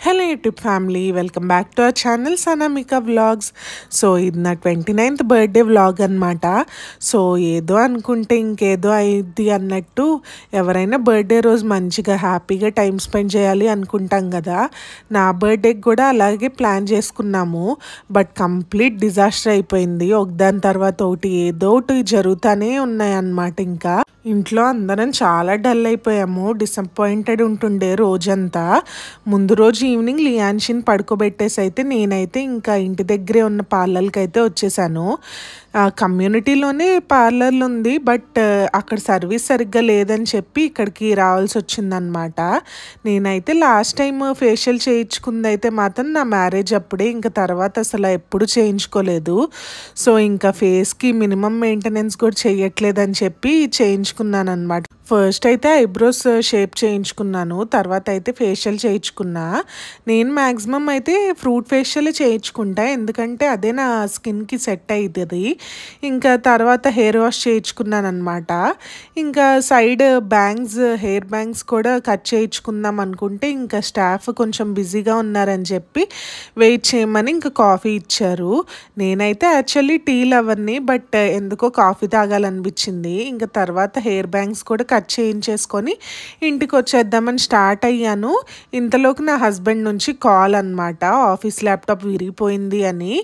Hello YouTube family, welcome back to our channel Sanamika vlogs. So ఇది నా 29th birthday vlog అనమాట. So ఏదో అనుకుంటే ఇంకేదో అయింది అన్నట్టు, ఎవరైనా బర్త్డే రోజు మంచిగా హ్యాపీగా టైం స్పెండ్ చేయాలి అనుకుంటాం కదా. నా బర్త్డేకి కూడా అలాగే ప్లాన్ చేసుకున్నాము. బట్ కంప్లీట్ డిజాస్టర్ అయిపోయింది. ఒకదాని తర్వాత ఒకటి ఏదో ఒకటి జరుగుతూనే ఉన్నాయన్నమాట. ఇంకా ఇంట్లో అందరం చాలా డల్ అయిపోయాము. డిసప్పాయింటెడ్ ఉంటుండే రోజంతా. ముందు రోజు ఈవినింగ్ లియాన్షిని పడుకోబెట్టేసి అయితే నేనైతే ఇంకా ఇంటి దగ్గరే ఉన్న పార్లర్కి అయితే వచ్చేసాను. కమ్యూనిటీలోనే పార్లర్లు ఉంది, బట్ అక్కడ సర్వీస్ సరిగ్గా లేదని చెప్పి ఇక్కడికి రావాల్సి వచ్చిందనమాట. నేనైతే లాస్ట్ టైం ఫేషియల్ చేయించుకుంది అయితే మాత్రం నా మ్యారేజ్ అప్పుడే, ఇంకా తర్వాత అసలు ఎప్పుడు చేయించుకోలేదు. సో ఇంకా ఫేస్కి మినిమం మెయింటెనెన్స్ కూడా చేయట్లేదని చెప్పి చేయించుకున్నాను అనమాట. ఫస్ట్ అయితే ఐబ్రోస్ షేప్ చేయించుకున్నాను, తర్వాత అయితే ఫేషియల్ చేయించుకున్నా. నేను మ్యాక్సిమం అయితే ఫ్రూట్ ఫేషియల్ చేయించుకుంటా, ఎందుకంటే అదే నా స్కిన్కి సెట్ అవుతుంది. ఇంకా తర్వాత హెయిర్ వాష్ చేయించుకున్నాను అనమాట. ఇంకా సైడ్ హెయిర్ బ్యాంగ్స్ కూడా కట్ చేయించుకుందాం అనుకుంటే ఇంకా స్టాఫ్ కొంచెం బిజీగా ఉన్నారని చెప్పి వెయిట్ చేయమని ఇంకా కాఫీ ఇచ్చారు. నేనైతే యాక్చువల్లీ టీ లవర్ని, బట్ ఎందుకో కాఫీ తాగాలనిపించింది. ఇంకా తర్వాత హెయిర్ బ్యాంగ్స్ కూడా కట్ చేయించేసుకొని ఇంటికి వచ్చేద్దామని స్టార్ట్ అయ్యాను. ఇంతలోకి నా హస్బెండ్ నుంచి కాల్ అనమాట, ఆఫీస్ ల్యాప్టాప్ విరిగిపోయింది అని.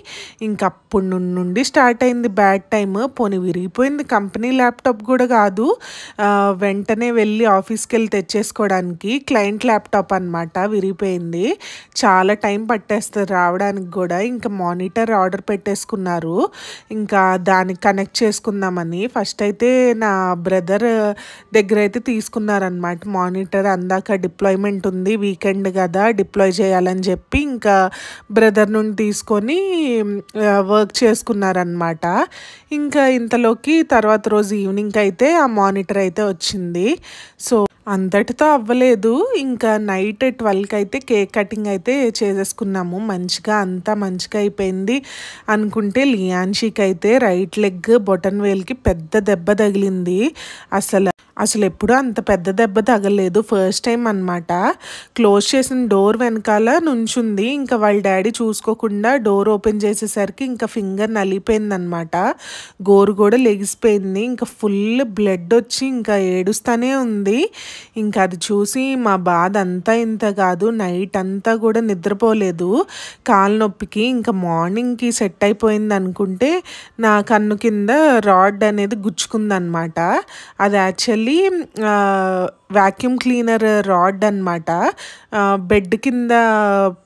ఇంకప్పుడు నుండి స్టార్ట్ అయింది బ్యాడ్ టైమ్. పోనీ విరిగిపోయింది కంపెనీ ల్యాప్టాప్ కూడా కాదు, వెంటనే వెళ్ళి ఆఫీస్కి వెళ్ళి తెచ్చేసుకోవడానికి. క్లయింట్ ల్యాప్టాప్ అనమాట, విరిగిపోయింది. చాలా టైం పట్టేస్తుంది రావడానికి కూడా. ఇంకా మానిటర్ ఆర్డర్ పెట్టేసుకున్నారు, ఇంకా దానికి కనెక్ట్ చేసుకుందామని. ఫస్ట్ అయితే నా బ్రదర్ దగ్గర అయితే తీసుకున్నారనమాట మానిటర్. అందాక డిప్లాయ్మెంట్ ఉంది, వీకెండ్ కదా డిప్లాయ్ చేయాలని చెప్పి ఇంకా బ్రదర్ నుండి తీసుకొని వర్క్ చేసుకున్నారనమాట. ఇంకా ఇంతలోకి తర్వాత రోజు ఈవినింగ్ అయితే ఆ మానిటర్ అయితే వచ్చింది. సో అంతటితో అవ్వలేదు, ఇంకా నైట్ 12కి అయితే కేక్ కటింగ్ అయితే చేసేసుకున్నాము. అంతా మంచిగా అయిపోయింది అనుకుంటే లియాన్షికి అయితే రైట్ లెగ్ బొటన్ వేల్కి పెద్ద దెబ్బ తగిలింది. అసలు ఎప్పుడూ అంత పెద్ద దెబ్బ తగలేదు, ఫస్ట్ టైం అనమాట. క్లోజ్ చేసిన డోర్ వెనకాల నుంచుంది. ఇంకా వాళ్ళ డాడీ చూసుకోకుండా డోర్ ఓపెన్ చేసేసరికి ఇంకా ఫింగర్ నలిగిపోయిందనమాట. గోరు కూడా లెగిసిపోయింది. ఇంకా ఫుల్ బ్లడ్ వచ్చి ఇంకా ఏడుస్తూనే ఉంది. ఇంకా అది చూసి మా బాధ అంతా ఇంత కాదు, నైట్ అంతా కూడా నిద్రపోలేదు కాలు నొప్పికి. ఇంకా మార్నింగ్కి సెట్ అయిపోయింది అనుకుంటే నా కన్ను కింద రాడ్ అనేది గుచ్చుకుందనమాట. అది యాక్చువల్లీ వాక్యూమ్ క్లీనర్ రాడ్ అనమాట. బెడ్ కింద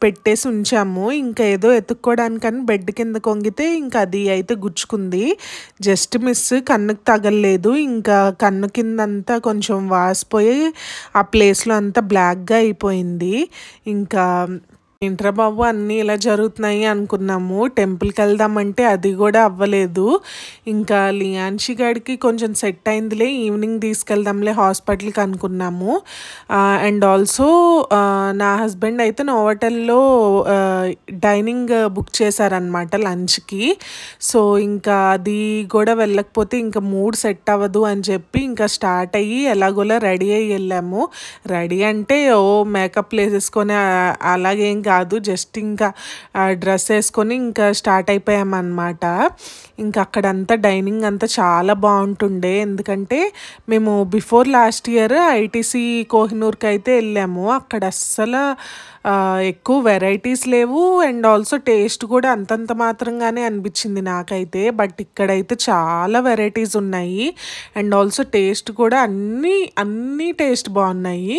పెట్టేసి ఉంచాము, ఇంకా ఏదో ఎత్తుక్కోవడానికని బెడ్ కింద కొంగితే ఇంకా అది అయితే గుచ్చుకుంది. Just miss, కన్నుకు తగలలేదు. ఇంకా కన్ను కింద అంతా కొంచెం వాసిపోయి ఆ ప్లేస్లో అంతా బ్లాక్గా అయిపోయింది. ఇంకా ఏంట్రా బాబు అన్నీ ఇలా జరుగుతున్నాయి అనుకున్నాము. టెంపుల్కి వెళ్దామంటే అది కూడా అవ్వలేదు. ఇంకా లియాన్షి గాడికి కొంచెం సెట్ అయిందిలే, ఈవినింగ్ తీసుకెళ్దాంలే హాస్పిటల్కి అనుకున్నాము. అండ్ ఆల్సో నా హస్బెండ్ అయితే నోవాటెల్లో డైనింగ్ బుక్ చేశారనమాట లంచ్కి. సో ఇంకా అది కూడా వెళ్ళకపోతే ఇంకా మూడ్ సెట్ అవ్వదు అని చెప్పి ఇంకా స్టార్ట్ అయ్యి ఎలాగోలా రెడీ అయ్యి వెళ్ళాము. రెడీ అంటే మేకప్ వేసేసుకొని అలాగేం కాదు, జస్ట్ ఇంకా డ్రెస్ వేసుకొని ఇంకా స్టార్ట్ అయిపోయామన్నమాట. ఇంకా అక్కడంతా డైనింగ్ అంతా చాలా బాగుంటుండే, ఎందుకంటే మేము బిఫోర్ లాస్ట్ ఇయర్ ఐటీసీ కోహినూర్కి అయితే వెళ్ళాము. అక్కడ అస్సలు ఎక్కువ వెరైటీస్ లేవు, అండ్ ఆల్సో టేస్ట్ కూడా అంతంత మాత్రంగానే అనిపించింది నాకైతే. బట్ ఇక్కడైతే చాలా వెరైటీస్ ఉన్నాయి, అండ్ ఆల్సో టేస్ట్ కూడా అన్నీ టేస్ట్ బాగున్నాయి.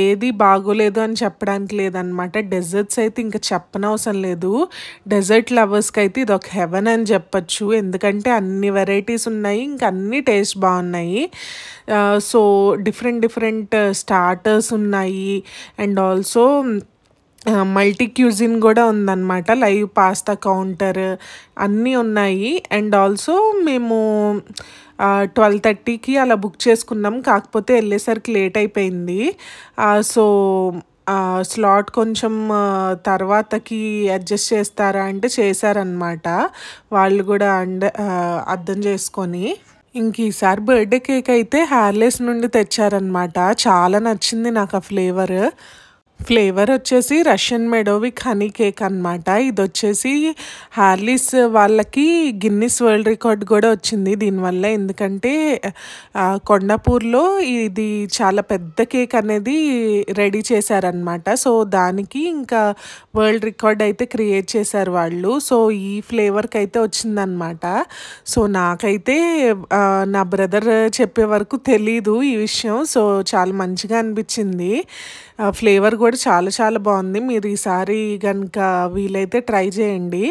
ఏది బాగోలేదు అని చెప్పడానికి లేదనమాట. డెజర్ట్స్ అయితే ఇంకా చెప్పనవసరం లేదు. డెజర్ట్ లవర్స్కి అయితే ఇది ఒక హెవెన్ అని చెప్పచ్చు, ఎందుకంటే అన్ని వెరైటీస్ ఉన్నాయి, ఇంకా అన్ని టేస్ట్ బాగున్నాయి. సో డిఫరెంట్ స్టార్టర్స్ ఉన్నాయి, అండ్ ఆల్సో మల్టీ క్యూజిన్ కూడా ఉందన్నమాట. లైవ్ పాస్తా కౌంటర్ అన్నీ ఉన్నాయి. అండ్ ఆల్సో మేము 12:30కి అలా బుక్ చేసుకున్నాం, కాకపోతే వెళ్ళేసరికి లేట్ అయిపోయింది. సో స్లాట్ కొంచెం తర్వాతకి అడ్జస్ట్ చేస్తారా అంటే చేశారనమాట వాళ్ళు కూడా అర్థం చేసుకొని. ఇంక ఈసారి బర్త్డే కేక్ అయితే హ్యార్లెస్ నుండి తెచ్చారనమాట. చాలా నచ్చింది నాకు ఆ ఫ్లేవర్. ఫ్లేవర్ వచ్చేసి రష్యన్ మెడోవిక్ హనీ కేక్ అనమాట. ఇది వచ్చేసి హార్లీస్ వాళ్ళకి గిన్నిస్ వరల్డ్ రికార్డ్ కూడా వచ్చింది దీనివల్ల. ఎందుకంటే కొండాపూర్లో ఇది చాలా పెద్ద కేక్ అనేది రెడీ చేశారనమాట. సో దానికి ఇంకా వరల్డ్ రికార్డ్ అయితే క్రియేట్ చేశారు వాళ్ళు. సో ఈ ఫ్లేవర్కి అయితే వచ్చిందనమాట. సో నాకైతే నా బ్రదర్ చెప్పే వరకు తెలీదు ఈ విషయం. సో చాలా మంచిగా అనిపించింది. ఫ్లేవర్ కూడా చాలా చాలా బాగుంది. మీరు ఈసారి కనుక వీలైతే ట్రై చేయండి.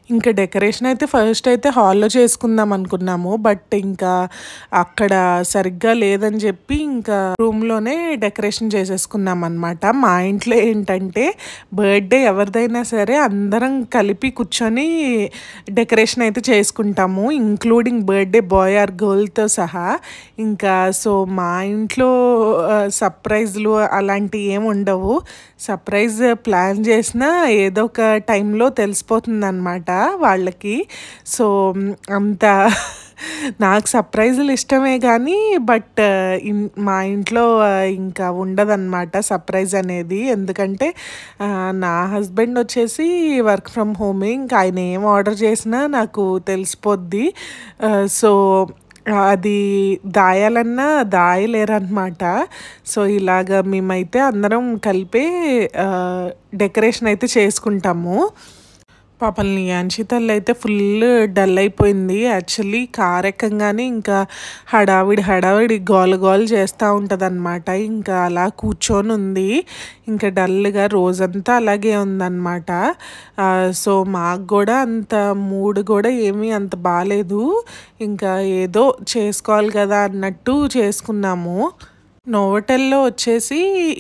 ఇంకా డెకరేషన్ అయితే ఫస్ట్ అయితే హాల్లో చేసుకుందాం అనుకున్నాము. బట్ ఇంకా అక్కడ సరిగ్గా లేదని చెప్పి ఇంకా రూమ్లోనే డెకరేషన్ చేసేసుకున్నాం అనమాట. మా ఇంట్లో ఏంటంటే బర్త్డే ఎవరిదైనా సరే అందరం కలిపి కూర్చొని డెకరేషన్ అయితే చేసుకుంటాము, ఇంక్లూడింగ్ బర్త్డే బాయ్ ఆర్ గర్ల్తో సహా. ఇంకా సో మా ఇంట్లో సర్ప్రైజ్లు అలాంటివి ఏమి ఉండవు. సర్ప్రైజ్ ప్లాన్ చేసినా ఏదో ఒక టైంలో తెలిసిపోతుంది అనమాట వాళ్ళకి. సో అంత నాకు సర్ప్రైజులు ఇష్టమే కానీ బట్ మా ఇంట్లో ఇంకా ఉండదన్నమాట సర్ప్రైజ్ అనేది. ఎందుకంటే నా హస్బెండ్ వచ్చేసి వర్క్ ఫ్రమ్ హోమే, ఇంకా ఆయన ఏం ఆర్డర్ చేసినా నాకు తెలిసిపోద్ది. సో అది దాయాలన్నా దాయలేరనమాట. సో ఇలాగ మేమైతే అందరం కలిపే డెకరేషన్ అయితే చేసుకుంటాము. పాపం లియాన్షి తల్లి అయితే ఫుల్ డల్ అయిపోయింది. యాక్చువల్లీ కార్ ఎక్కంగానే ఇంకా హడావిడి గోల చేస్తూ ఉంటుంది అనమాట. ఇంకా అలా కూర్చొని ఉంది, ఇంకా డల్గా రోజంతా అలాగే ఉందన్నమాట. సో మాకు కూడా అంత మూడ్ కూడా ఏమీ అంత బాగాలేదు. ఇంకా ఏదో చేసుకోవాలి కదా అన్నట్టు చేసుకున్నాము. నోవోటెల్లో వచ్చేసి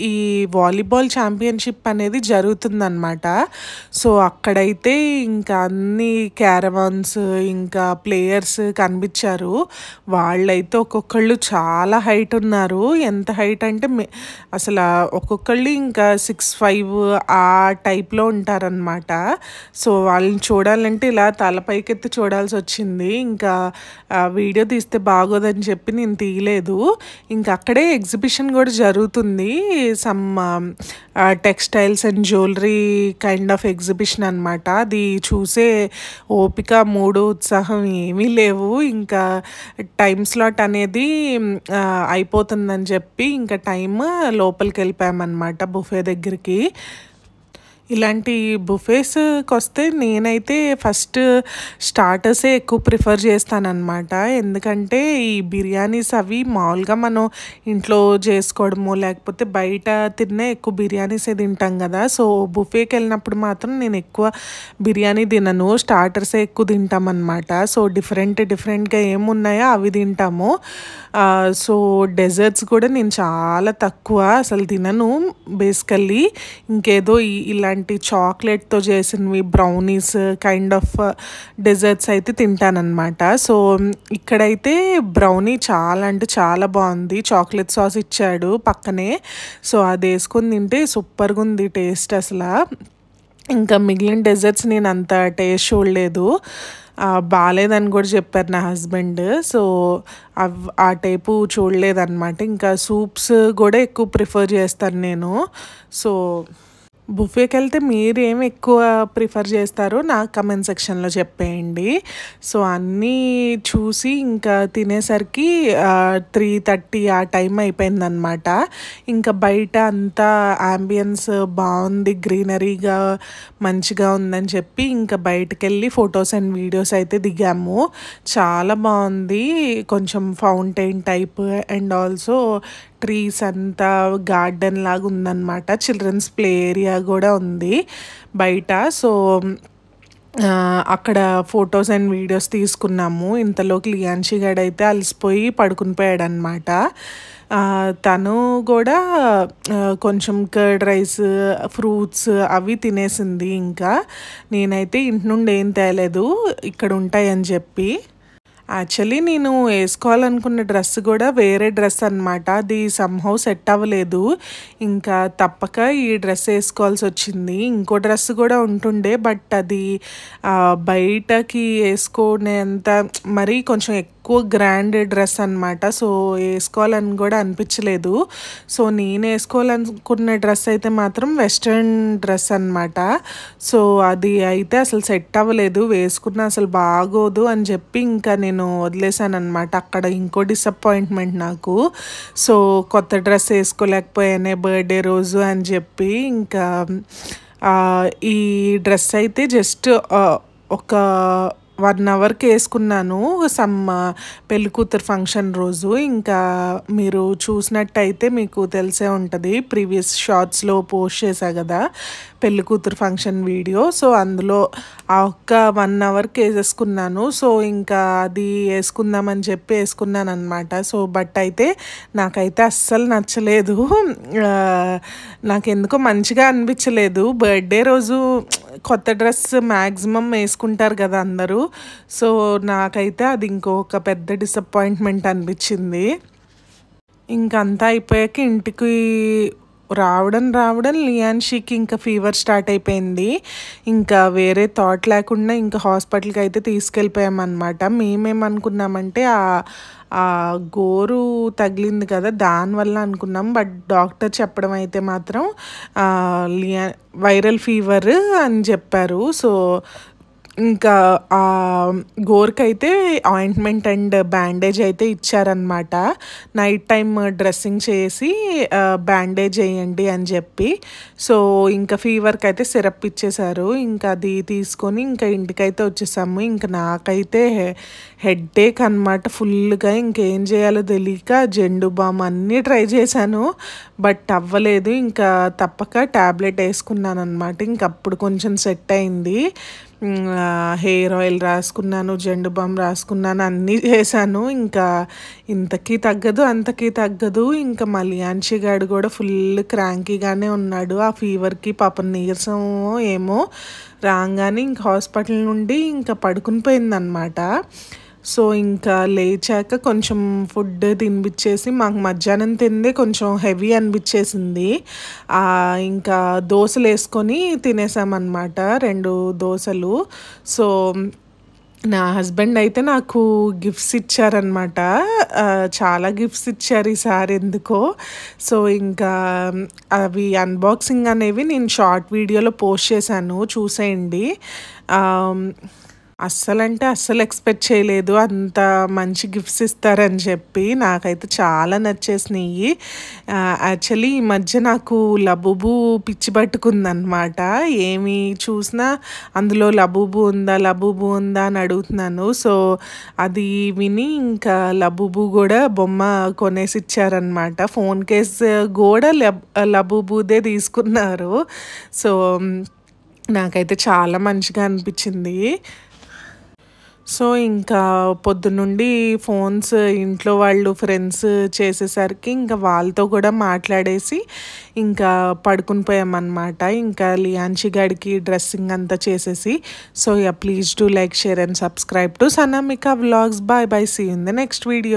ఈ వాలీబాల్ ఛాంపియన్షిప్ అనేది జరుగుతుందన్నమాట. సో అక్కడైతే ఇంకా అన్ని క్యారవాన్స్ ఇంకా ప్లేయర్స్ కనిపించారు. వాళ్ళైతే ఒక్కొక్కళ్ళు చాలా హైట్ ఉన్నారు. ఎంత హైట్ అంటే అసలు ఒక్కొక్కళ్ళు ఇంకా 6'5" ఆ టైప్లో ఉంటారనమాట. సో వాళ్ళని చూడాలంటే ఇలా తలపైకెత్తి చూడాల్సి వచ్చింది. ఇంకా వీడియో తీస్తే బాగోదని చెప్పి నేను తీయలేదు. ఇంకా అక్కడే ఎగ్జిబిషన్ కూడా జరుగుతుంది. Some textiles and jewellery kind of exhibition అనమాట. అది చూసే ఓపిక, మూడు, ఉత్సాహం ఏమీ లేవు. ఇంకా టైం స్లాట్ అనేది అయిపోతుందని చెప్పి ఇంకా టైం లోపలికి వెళ్ళిపోయామన్నమాట బుఫే దగ్గరికి. ఇలాంటి బుఫేస్కి వస్తే నేనైతే ఫస్ట్ స్టార్టర్సే ఎక్కువ ప్రిఫర్ చేస్తానన్నమాట. ఎందుకంటే ఈ బిర్యానీస్ అవి మామూలుగా మనం ఇంట్లో చేసుకోవడమో లేకపోతే బయట తిన్నే ఎక్కువ బిర్యానీసే తింటాం కదా. సో బుఫేకి వెళ్ళినప్పుడు మాత్రం నేను ఎక్కువ బిర్యానీ తినను, స్టార్టర్సే ఎక్కువ తింటామన్నమాట. సో డిఫరెంట్గా ఏమున్నాయో అవి తింటాము. సో డెజర్ట్స్ కూడా నేను చాలా తక్కువ అసలు తినను బేసికల్లీ. ఇంకేదో ఇలాంటి చాక్లెట్తో చేసినవి బ్రౌనీస్ కైండ్ ఆఫ్ డెజర్ట్స్ అయితే తింటానన్నమాట. సో ఇక్కడైతే బ్రౌనీ చాలా అంటే చాలా బాగుంది. చాక్లెట్ సాస్ ఇచ్చాడు పక్కనే. సో అది వేసుకొని తింటే సూపర్గా ఉంది టేస్ట్ అసలు. ఇంకా మిగిలిన డెజర్ట్స్ నేను అంత టేస్ట్ చూడలేదు, బాగాలేదని కూడా చెప్పారు నా హస్బెండ్. సో ఆ టైపు చూడలేదన్నమాట. ఇంకా సూప్స్ కూడా ఎక్కువ ప్రిఫర్ చేస్తాను నేను. సో బుఫేకి వెళ్తే మీరు ఏమి ఎక్కువ ప్రిఫర్ చేస్తారో నాకు కమెంట్ సెక్షన్లో చెప్పేయండి. సో అన్నీ చూసి ఇంకా తినేసరికి 3:30 ఆ టైం అయిపోయిందనమాట. ఇంకా బయట అంతా యాంబియన్స్ బాగుంది, గ్రీనరీగా మంచిగా ఉందని చెప్పి ఇంకా బయటకు వెళ్ళి ఫొటోస్ అండ్ వీడియోస్ అయితే దిగాము. చాలా బాగుంది, కొంచెం fountain type and also trees అంతా గార్డెన్ లాగా ఉందన్నమాట. చిల్డ్రన్స్ ప్లే ఏరియా కూడా ఉంది బయట. సో అక్కడ ఫొటోస్ అండ్ వీడియోస్ తీసుకున్నాము. ఇంతలోకి లియాన్షి గడ్ అయితే అలసిపోయి పడుకుని పోయాడు అనమాట. తను కూడా కొంచెం కర్డ్ రైస్, ఫ్రూట్స్ అవి తినేసింది. ఇంకా నేనైతే ఇంటి నుండి ఏం తేలేదు, ఇక్కడ ఉంటాయని చెప్పి. యాక్చువల్లీ నేను వేసుకోవాలనుకున్న డ్రెస్ కూడా వేరే డ్రెస్ అనమాట. అది సమ్హౌ సెట్ అవ్వలేదు, ఇంకా తప్పక ఈ డ్రెస్ వేసుకోవాల్సి వచ్చింది. ఇంకో డ్రెస్ కూడా ఉంటుండే బట్ అది బయటకి వేసుకునేంత మరీ కొంచెం ఎక్కువ ఎక్కువ గ్రాండ్ డ్రెస్ అనమాట. సో వేసుకోవాలని కూడా అనిపించలేదు. సో నేను వేసుకోవాలనుకున్న డ్రెస్ అయితే మాత్రం వెస్ట్రన్ డ్రెస్ అనమాట. సో అది అయితే అసలు సెట్ అవ్వలేదు, వేసుకున్న అసలు బాగోదు అని చెప్పి ఇంకా నేను వదిలేసాను అనమాట. అక్కడ ఇంకో డిసప్పాయింట్మెంట్ నాకు. సో కొత్త డ్రెస్ వేసుకోలేకపోయానే బర్త్డే రోజు అని చెప్పి ఇంకా ఈ డ్రెస్ అయితే జస్ట్ ఒక 1 అవర్కి వేసుకున్నాను పెళ్లి కూతురు ఫంక్షన్ రోజు. ఇంకా మీరు చూసినట్టయితే మీకు తెలిసే ఉంటుంది, ప్రీవియస్ షార్ట్స్లో పోస్ట్ చేశా కదా పెళ్లి కూతురు ఫంక్షన్ వీడియో. సో అందులో ఆ ఒక్క 1 అవర్కి వేసేసుకున్నాను. సో ఇంకా అది వేసుకుందామని చెప్పి వేసుకున్నాను అనమాట. సో బట్ అయితే నాకైతే అస్సలు నచ్చలేదు, నాకెందుకో మంచిగా అనిపించలేదు. బర్త్డే రోజు కొత్త డ్రెస్ మ్యాక్సిమం వేసుకుంటారు కదా అందరూ. సో నాకైతే అది ఇంకొక పెద్ద డిసప్పాయింట్మెంట్ అనిపించింది. ఇంకంతా అయిపోయాక ఇంటికి రావడం లియాన్షికి ఇంకా ఫీవర్ స్టార్ట్ అయిపోయింది. ఇంకా వేరే థాట్ లేకుండా ఇంకా హాస్పిటల్కి అయితే తీసుకెళ్ళిపోయామన్నమాట. మేమేమనుకున్నామంటే ఆ గోరు తగిలింది కదా దానివల్ల అనుకున్నాం. బట్ డాక్టర్ చెప్పడం అయితే మాత్రం వైరల్ ఫీవర్ అని చెప్పారు. సో ఇంకా ఆ గోర్కైతే ఆయింట్మెంట్ అండ్ బ్యాండేజ్ అయితే ఇచ్చారనమాట. నైట్ టైం డ్రెస్సింగ్ చేసి బ్యాండేజ్ వేయండి అని చెప్పి. సో ఇంకా ఫీవర్కి అయితే సిరప్ ఇచ్చేశారు. ఇంకా అది తీసుకొని ఇంకా ఇంటికైతే వచ్చేసాము. ఇంకా నాకైతే హెడ్ఏక్ అనమాట ఫుల్గా. ఇంకేం చేయాలో తెలియక జెండు బామ్ అన్నీ ట్రై చేశాను, బట్ అవ్వలేదు. ఇంకా తప్పక ట్యాబ్లెట్ వేసుకున్నాను అనమాట. ఇంకప్పుడు కొంచెం సెట్ అయింది. హెయిర్ ఆయిల్ రాసుకున్నాను, జెండు బామ్ రాసుకున్నాను, అన్నీ చేశాను. ఇంకా ఇంతకీ తగ్గదు అంతకీ తగ్గదు. ఇంకా మలియాన్షి గాడు కూడా ఫుల్ క్రాంకీగానే ఉన్నాడు ఆ ఫీవర్కి. పాపం నీరసం ఏమో రాగానే ఇంక హాస్పిటల్ నుండి ఇంకా పడుకుని పోయిందనమాట. సో ఇంకా లేచాక కొంచెం ఫుడ్ తినిపించేసి, మాకు మధ్యాహ్నం తిందే కొంచెం హెవీ అనిపించేసింది. ఇంకా దోశలు వేసుకొని తినేసామన్నమాట, 2 దోశలు. సో నా హస్బెండ్ అయితే నాకు గిఫ్ట్స్ ఇచ్చారనమాట, చాలా గిఫ్ట్స్ ఇచ్చారు ఈసారి ఎందుకో. సో ఇంకా అవి అన్బాక్సింగ్ అనేవి నేను షార్ట్ వీడియోలో పోస్ట్ చేశాను, చూసేయండి. అస్సలంటే అస్సలు ఎక్స్పెక్ట్ చేయలేదు అంత మంచి గిఫ్ట్స్ ఇస్తారని చెప్పి. నాకైతే చాలా నచ్చేసినాయి. యాక్చువల్లీ ఈ మధ్య నాకు లబూబు పిచ్చి పట్టుకుందనమాట. ఏమి చూసినా అందులో లబూబు ఉందా అని అడుగుతున్నాను. సో అది విని ఇంకా లబూబు కూడా బొమ్మ కొనేసి ఇచ్చారనమాట. ఫోన్ కేస్ కూడా లబూబుదే తీసుకున్నారు. సో నాకైతే చాలా మంచిగా అనిపించింది. సో ఇంకా పొద్దున్నుండి ఫోన్స్ ఇంట్లో వాళ్ళు ఫ్రెండ్స్ చేసేసరికి ఇంకా వాళ్ళతో కూడా మాట్లాడేసి ఇంకా పడుకుని పోయామన్నమాట. ఇంకా లియాన్షి గాడికి డ్రెస్సింగ్ అంతా చేసేసి. So please do like, share and subscribe to Sanamika vlogs. Bye bye, see you in the next video.